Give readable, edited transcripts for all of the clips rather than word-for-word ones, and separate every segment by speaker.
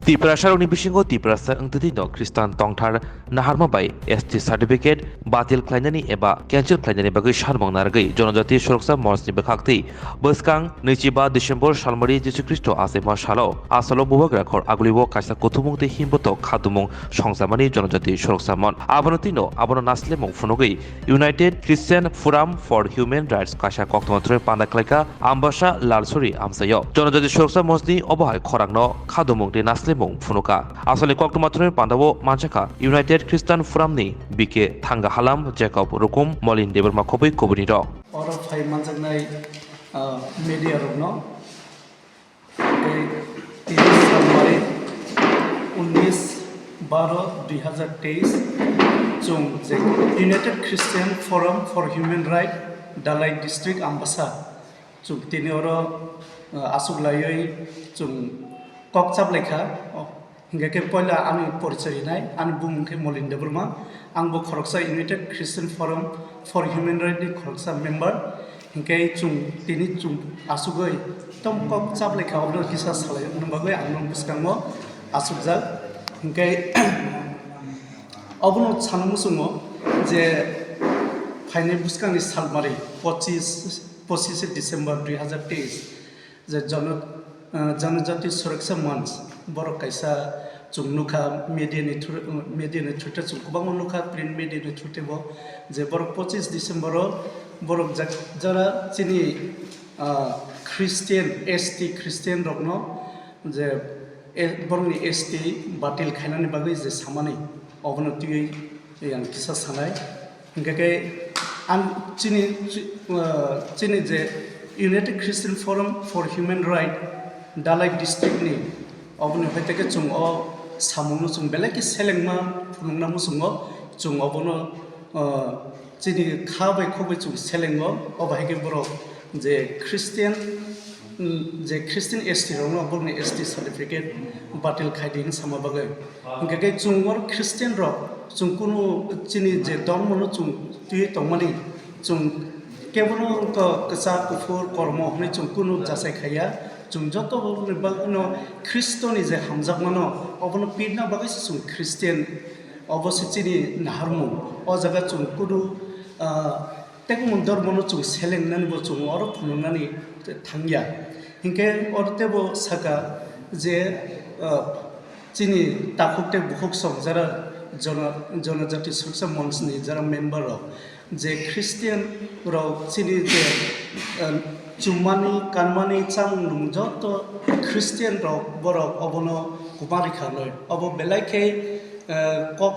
Speaker 1: Tiprasar uni bisingo tiprasa engtiti no Kristan tongthar naharma bai ST certificate batil khlainani eba cancel khlainani bagai sarmang nargai jonojati suroksa morsni bekhakti boskang 25 December salmari Jesu Kristo asema salo asalo bubak rakhor agulibo kaisa kothumungte himboto khadumung songsamani jonojati suroksa mon abanotino abono naslemung funogai United Christian Forum for Human Rights kaisa koktmotre pandaklaika ambasa lalsuri amsayo jonojati suroksa mosni obohai khorangno khadumungte nasle ফুনুকা আসলে কক্টমাত্রের পান্ডাবো মানসাখা United খ্রিস্টান ফোরামনি বিকে থাঙ্গা Halam Jacob রুকুম মলিন দেবরমা খবৈ কবুনি র
Speaker 2: অর ফাই মানজাকনাই media রুকন এই 30 জানুয়ারি 19/12/2023 जों जे united Christian forum for human right दालाइ डिस्ट्रिक्ट आम्बासा जों दिनै अर आसुगलायै जों ककचाप लेखा हिंगाके पहिला आंनि परिचय होनाय आंनि बुंमुंखे मलिन देबरमा आंबो खरकसा united Christian forum for human राइटनि खरकसा मेम्बार हिंगाय जों दिनै जों आसुगै तम ककचाप लेखा अब्ला किसा सालाय नबागै आं नं बिसकांगो आसुगजाक हिंगाय अबनो सानमुसुङो जे फाइनाल बुसकांनि सालमारि 25 डिसेम्बर 2023 जे जनजाति सुरक्षा मंच बर कैसा जों नुखा मीडियानि थ्रुते जों गोबां नुखा प्रिंट मीडियानि थ्रुतेबो जे बर 25 डिसेम्बर बर जरा चिनि ख्रिस्टियान एसटी ख्रिस्टियान रकनो जे बरनि एसटी बातिल खायनानि बागै जे सामानि अबनतियै आं किसा सानाय हिंगाके आं चिनि जे united Christian forum for human right दालाइ डिस्ट्रिक्टनि अबनो फाइतेके जों सामुनो जों बेलेके सेलेंमा फुनुंना मुसुङो जों अबनो चिनि खाबाय खबै जों सेलेंगो अबाहायके बर जे क्रिस्टियान एसटी रंनो बरनि एसटी सर्टिफिकेट बातिल खायदिन सामा बागै हिंगाके जों और क्रिस्टियान र जों कुनु चिनि जे धर्मनो जों तुय तंमानि जों केवल कसा कुफुर कर्म हनै जों कुनु जासाय खाया जों जत बागनो ख्रिस्टनि जे हामजागमानो अबनो पिरना बागैसो जों क्रिस्टियान अबसे चिनि नाहारमु अ जागा जों कुनु तेगमन धर्मनो जों सेलेंनानैबो जों और फुनुंनानै थांया हिंके अरतेबो साका जे चिनि ताकुते बुखक सं जरा जनजाति सुरक्षा मंचनि जरा मेम्बर जे क्रिस्टियान र चिनि जे चुमानि कानमानि चां नुजत क्रिस्टियान र बर अबनो कुमारि खानै अब बेलाइखे कक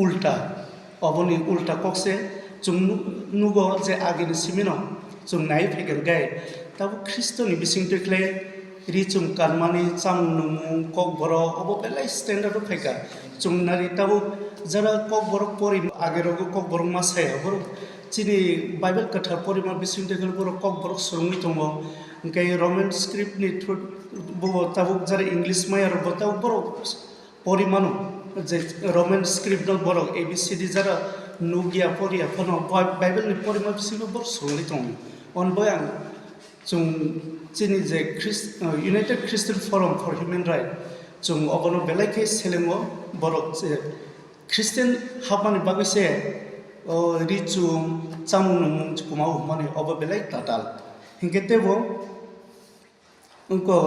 Speaker 2: उल्टा अबनि उल्टा ककसे जों नुगो जे आगिनि सिमिनो जों नाय फैगोन गाय तब ख्रिस्टनि बिसिंतख्ले रिचुम कानमानि चां नुमु कक बर अब बेलाइ स्टैंडर्ड फैगा जों नारि तब जरा कक बर परि आगेरगो कक बर मासाय बर चिनि बाइबल कथा परिमा बिसिंतख्ले बर कक बर सुरुङि दङ ओंखाय रोमान स्क्रिप्टनि थ्रु बो तब जरा इंग्लिश मायार बताव बर परिमानो जे रोमान स्क्रिप्ट बर एबीसीडी जरा नुगिया परिया फनो बाइबलनि परिमा बिसिंनो बर सुरुङि दङ अनबाय आं जों चिनि जे united Christian forum for human right जों अबनो बेलाइखे सेलेंगो बर जे क्रिस्टियान हाबानि बागैसे रिचुम चामुनुमु कुमाव माने अब बेलाइ ताताल हिंकेतेबो उनको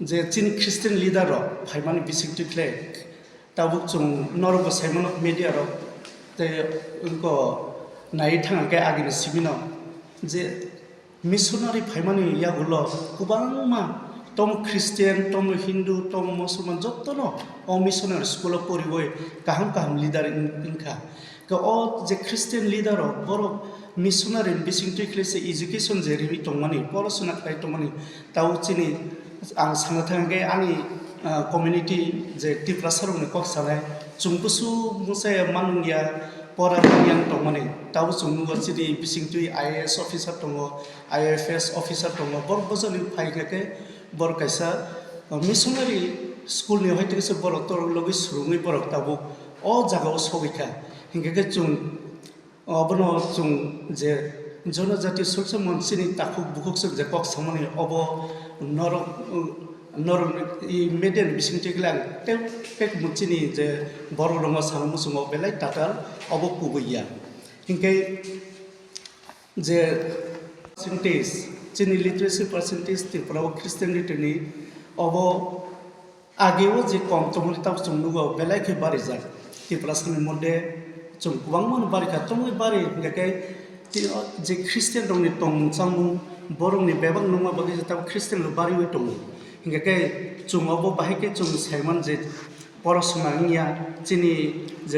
Speaker 2: जे चिनि क्रिस्टियान लीडर फाइमानि बिसिंतिख्ले ताबुक जों नरगो साइमन ऑफ मीडिया रो ते उनको नाय थांगे आगिनि सिबिनो जे मिशनारि फाइमानि यागुलो गोबांमा तम क्रिस्टियान तम हिंदू तम मुसलमान जत्तनो अ मिशनारि स्कूल परिबय काहाम लीडर इनका अ जे क्रिस्टियान लीडर बर मिशनारि बिसिंतिख्लेसे एजुकेशन जे रिबि तंमानि परासुना खाय तंमानि ताउ चिनि आं साननो थांगे आंनि कम्युनिटी जे टिप्रासारनो कक सानाय जोंबुसु मुसाय मानुंगिया परानियां तंमानि ताउ जोंनुगो चिनि बिसिंतुइ आईएएस अफिसार दङ आईएफएस अफिसार दङ बर बजनि फाइगाके बर कैसा मिशनारि स्कूलनि हायतेसे बर तर लगै सुरुङै बर ताबु अ जागाव सगैखा हिंगाके जों अबनो जों जे जनजाति सुरक्षा मंचनि ताखु बुखक जे कक सामानि अब नर nor I meden bising tiklang tek mucini je boro rongo sang musungo belai tatal obo kubuya hingke je percentage chini literacy percentage Tripura Christianity ni obo আগেও যে কম তমনি তাও চুমনুগো বেলাই কে বাড়ি যায় Tripura সামনে মধ্যে চুম কুবাং মান বাড়ি খা তমনি বাড়ি গাকে যে খ্রিস্টান দংনি তং চামু বরংনি বেবাং নংমা বাগে যে তাও খ্রিস্টান লো বাড়ি ওই তং গাকে চুমাবো বাহিকে চুম সাইমান যে পড়াশোনা ইয়া চিনি যে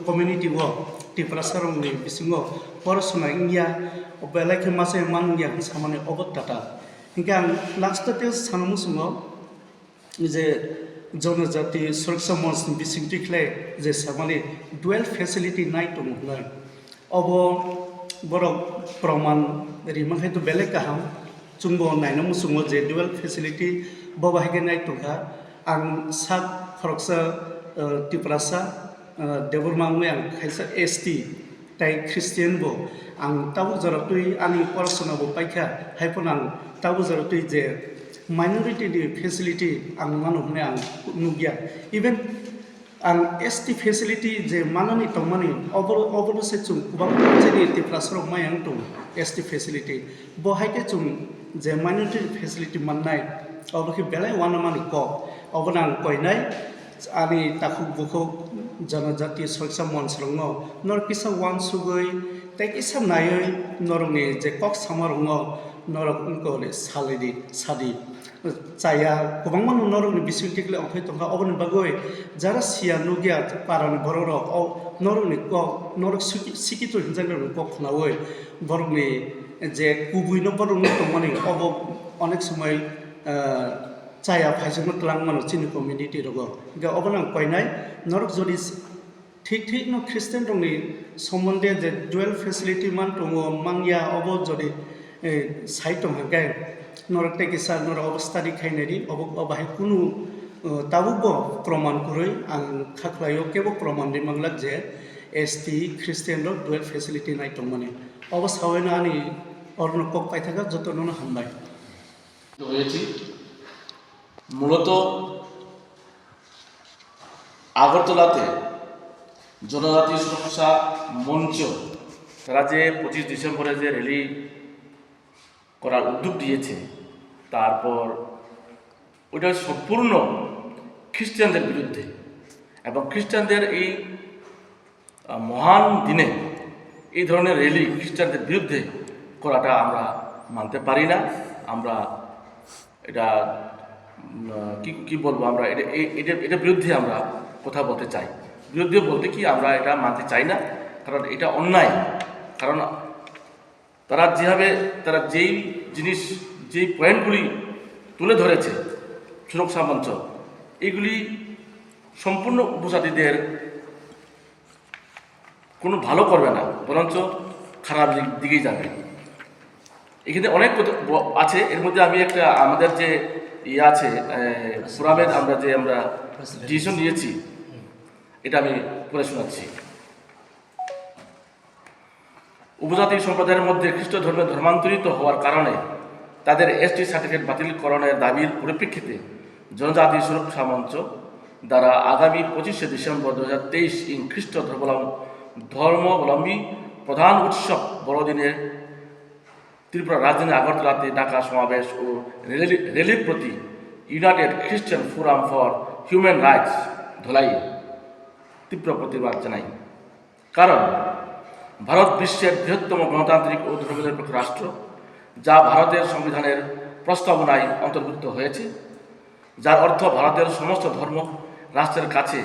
Speaker 2: কমিউনিটি ও Tripura সারংনি বিসিংও পড়াশোনা ইয়া বেলাই কে মাসে মান ইয়া সামানে অবত্তাটা হিংকে আং লাস্টতে সানমুসুङो যে জনজাতি সুরক্ষা মঞ্চ বিসিংটিখ্লাই যে সামানে ডুয়েল ফেসিলিটি নাই দङ'लै अब borok प्रमाण रिमाखै तो बेलेग काहाम चुंगो नायनो मुसुङो जे डुएल फेसिलिटी बबाहायगे नाय तंखा आं सात खरकसा Triprasa देबरमांगै आं खायसा एसटी ताइ ख्रिस्टियान बो आं ताबो जरतुइ आनि परासना बो पाइखा हायफोन आं ताबो जरतुइ जे माइनरिटी नि फेसिलिटी आं मानुहने आं नुगिया इभेन आं एसटी फेसिलिटी जे माननि तंमानि अबलसे चुं गोबां जेनि Triprasarok मायां दं एसटी फेसिलिटी बहायके चुं जे माइनरिटी फेसिलिटी मोननाय अबलके बेलाय वानामानि क अबनां कयनाय आनि ताखु बुखौ जनजाति सुरक्षा मन्चरङो नर किसा वान सुगै ताइ किसा नायै नरंनि जे कक सामारङो नरक उनकोले सालिदि सादि चाया गोबां मान नरकनि बिसिंटिकले अफाय तंखा अबनि बागै जारा सिया नुगिया पारानि बररक नरकनि क नरक सिकितो हिनजांगनि क खनावै बरकनि जे कुबुइनो बरकनि तंमानि अब अनेक समय चाया फाइजोंनो तलां मानो चिनि कमिउनिटी रगो गा अबनां कयनाय नरक जदि ठीक ठीक न ख्रिस्टान दंनि सम्बन्धे जे डुएल फेसिलिटी मान दङ मांगिया अब जदि साइट हागाय नरक तेकिसा नर अवस्था दिखायनायनि अबाहाय कुनु ताबुबो प्रमाण करै आं खाख्लायो केबो प्रमाण दि मांगलाक जे एसटी ख्रिस्टियान रो डुएल फेसिलिटी नाय दंमाने अब सावैना आनि অরণ কক পাই থাকা যতন হামবাই
Speaker 3: হয়েছি মূলত আগরতলাতে জনজাতি সুরক্ষা মঞ্চ তারা যে 25 ডিসেম্বরে যে র্যালি করার উদ্যোগ দিয়েছে তারপর ওটা সম্পূর্ণ খ্রিস্টানদের বিরুদ্ধে এবং খ্রিস্টানদের এই মহান দিনে এই ধরনের র্যালি খ্রিস্টানদের বিরুদ্ধে করাটা আমরা মানতে পারি না আমরা এটা কি বলবো আমরা এটা বিরুদ্ধে আমরা কথা বলতে চাই বিরুদ্ধে বলতে কি আমরা এটা মানতে চাই না কারণ এটা অন্যায় কারণ তারা যেভাবে তারা যেই জিনিস যেই পয়েন্টগুলি তুলে ধরেছে সুরক্ষা মঞ্চ এগুলি সম্পূর্ণ উপজাতিদের কোনো ভালো করবে না বরঞ্চ খারাপ দিকেই যাবে এখানে অনেক আছে এর মধ্যে আমি একটা আমাদের যে আছে ফোরামের আমরা ডিসিশন নিয়েছি এটা আমি পড়ে শোনাচ্ছি উপজাতি সম্প্রদায়ের মধ্যে খ্রিস্ট ধর্মে ধর্মান্তরিত হওয়ার কারণে তাদের এসটি সার্টিফিকেট বাতিলকরণের দাবির পরিপ্রেক্ষিতে জনজাতি সুরক্ষা মঞ্চ দ্বারা আগামী 25শে ডিসেম্বর 2023 ইং খ্রিস্ট ধর্মাবলম্বী প্রধান উৎসব বড়দিনের ত্রিপুরা রাজধানী আগরতলাতে ডাকা সমাবেশ ও র্যালির প্রতি ইউনাইটেড খ্রিস্টান forum for human rights Dhalai তীব্র প্রতিবাদ জানাই কারণ ভারত বিশ্বের বৃহত্তম গণতান্ত্রিক ও ধর্মনিরপেক্ষ রাষ্ট্র যা ভারতের সংবিধানের প্রস্তাবনায় অন্তর্ভুক্ত হয়েছে যার অর্থ ভারতের সমস্ত ধর্ম রাষ্ট্রের কাছে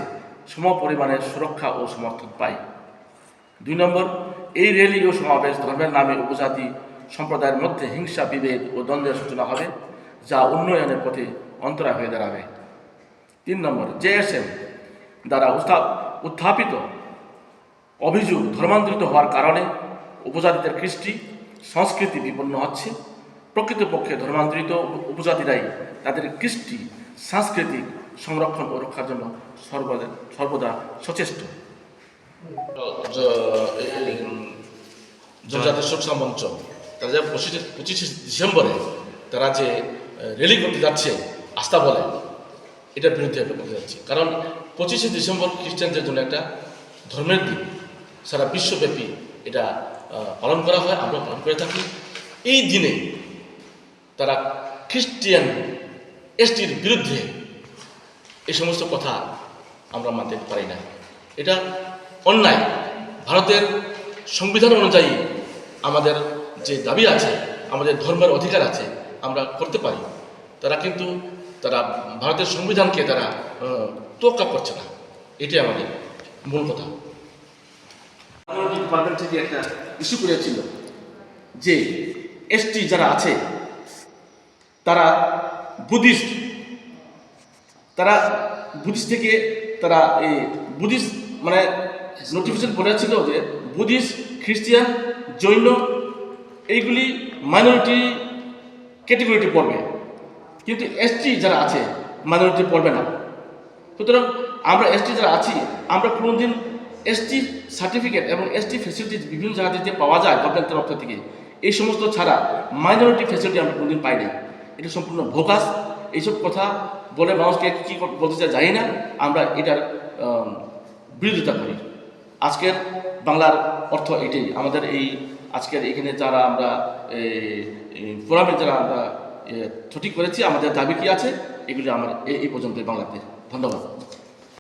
Speaker 3: সমপরিমাণের সুরক্ষা ও সমর্থন পায় 2 নম্বর এই র্যালি ও সমাবেশ ধর্মের নামে উপজাতি সম্প্রদায়ের মধ্যে হিংসা বিভেদ ও দ্বন্দ্বের সূচনা হবে যা উন্নয়নের পথে অন্তরায় হয়ে দাঁড়াবে 3 নম্বর জেএসএম দ্বারা উত্থাপিত অভিযোগ ধর্মান্তরিত হওয়ার কারণে উপজাতিদের কৃষ্টি সংস্কৃতি বিপন্ন হচ্ছে প্রকৃতপক্ষে ধর্মান্তরিত উপজাতিরাই তাদের কৃষ্টি সাংস্কৃতিক সংরক্ষণ ও রক্ষার জন্য সর্বদা সচেষ্ট জনজাতি সুরক্ষা মঞ্চ তারা যে 25শে ডিসেম্বরে তারা যে র্যালি করতে যাচ্ছে আস্থা বলে, এটার বিরুদ্ধে আমরা করতে যাচ্ছি। কারণ 25শে ডিসেম্বর খ্রিস্টানদের জন্য একটা ধর্মের দিন, সারা বিশ্বব্যাপী এটা পালন করা হয়, আমরা পালন করে থাকি। এই দিনে তারা খ্রিস্টিয়ান এসটির বিরুদ্ধে এই সমস্ত কথা আমরা মানতে পারি না, এটা অন্যায়। ভারতের সংবিধান অনুযায়ী আমাদের যে দাবি আছে, আমাদের ধর্মের অধিকার আছে, আমরা করতে পারি। তারা কিন্তু ভারতের সংবিধানকে তারা তোয়াক্কা করছে না, এটাই আমাদের মূল কথা। ডিপার্টমেন্ট থেকে একটা ইস্যু করেছিল যে এসটি যারা আছে তারা বুদ্ধিস্ট, থেকে তারা এই বুদ্ধিস্ট মানে নোটিফিকেশন করেছিল যে বুদ্ধিস্ট, খ্রিস্টিয়ান, জৈন এইগুলি মাইনরিটি ক্যাটেগরিতে পড়বে, কিন্তু এসটি যারা আছে মাইনরিটি পড়বে না। সুতরাং আমরা এসটি যারা আছি, আমরা কোনোদিন এসটি সার্টিফিকেট এবং এসটি ফ্যাসিলিটি বিভিন্ন জায়গাতে পাওয়া যায় গভর্নমেন্টের তরফ থেকে, এই সমস্ত ছাড়া মাইনরিটি ফ্যাসিলিটি আমরা কোনোদিন পাই না। এটা সম্পূর্ণ ভোকাস। এইসব কথা বলে মানুষকে কী বলতে চাই জানি না, আমরা এটার বিরোধিতা করি। আজকের বাংলার অর্থ এটাই। আমাদের এই আজকের এখানে যারা আমরা ফোরামে যারা আমরা সঠিক করেছি, আমাদের দাবি কী আছে, এগুলি আমার এই পর্যন্ত বাংলাতে। ধন্যবাদ।